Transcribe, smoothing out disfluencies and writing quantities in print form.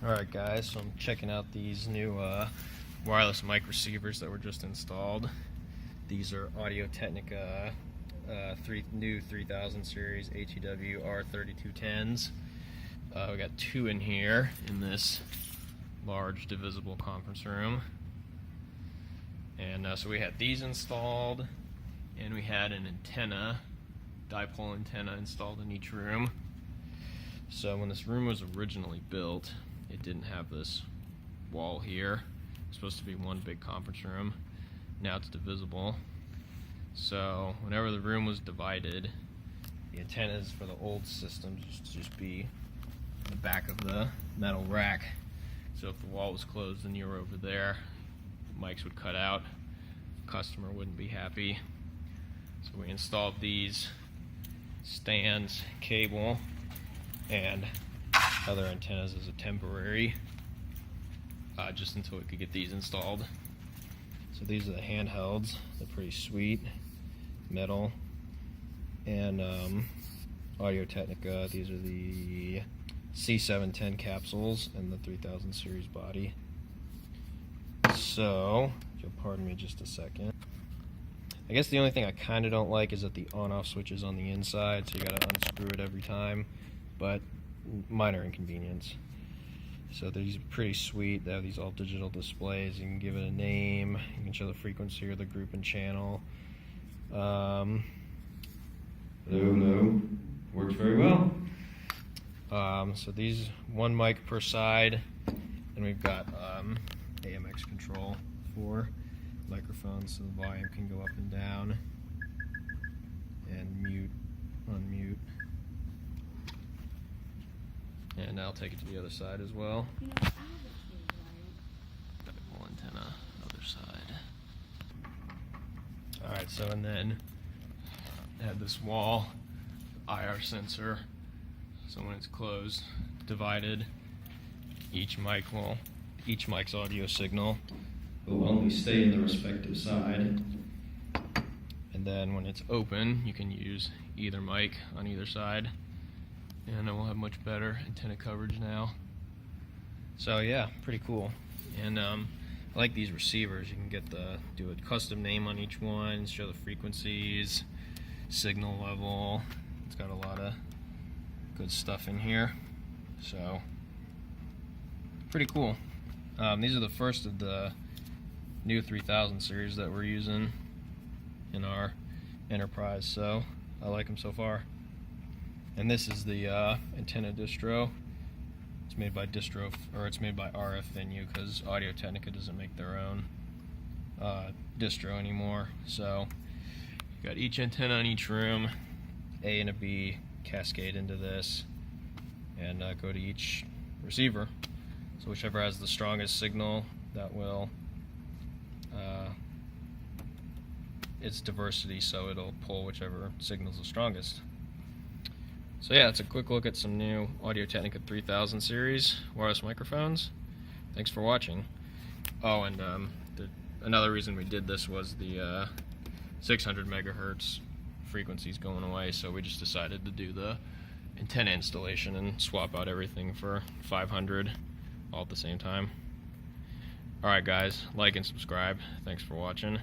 Alright guys, so I'm checking out these new wireless mic receivers that were just installed. These are Audio-Technica new 3000 series ATW-R3210s. We got two in here in this large divisible conference room. And so we had these installed, and we had an antenna, dipole antenna installed in each room. So when this room was originally built, it didn't have this wall here. It's supposed to be one big conference room. Now it's divisible. So whenever the room was divided, the antennas for the old systems used to just be in the back of the metal rack. So if the wall was closed and you were over there, mics would cut out. The customer wouldn't be happy. So we installed these stands, cable, and other antennas as a temporary, just until we could get these installed. So these are the handhelds. They're pretty sweet, metal, and Audio-Technica. These are the C710 capsules and the 3000 series body. So, if you'll pardon me just a second. I guess the only thing I kind of don't like is that the on-off switch is on the inside, so you gotta unscrew it every time, but minor inconvenience. So these are pretty sweet. They have these all digital displays. You can give it a name, you can show the frequency or the group and channel. Hello, works very well. So these, one mic per side, and we've got AMX control for microphones, so the volume can go up and down, and mute, unmute. And I'll take it to the other side as well. Dipole antenna, other side. Alright, so and then I had this wall IR sensor. So when it's closed, divided, each mic's audio signal will only stay in the respective side. And then when it's open, you can use either mic on either side. And then we'll have much better antenna coverage now. So yeah, pretty cool. And I like these receivers. You can do a custom name on each one, show the frequencies, signal level. It's got a lot of good stuff in here. So pretty cool. These are the first of the new 3000 series that we're using in our enterprise. So I like them so far. And this is the antenna distro. It's made by it's made by RF Venue, because Audio-Technica doesn't make their own distro anymore. So you got each antenna in each room, A and a B, cascade into this, and go to each receiver. So whichever has the strongest signal, that will it's diversity, so it'll pull whichever signal's the strongest. So yeah, it's a quick look at some new Audio-Technica 3000 series wireless microphones. Thanks for watching. Oh, and another reason we did this was the 600 megahertz frequencies going away, so we just decided to do the antenna installation and swap out everything for 500 all at the same time. Alright guys, like and subscribe. Thanks for watching.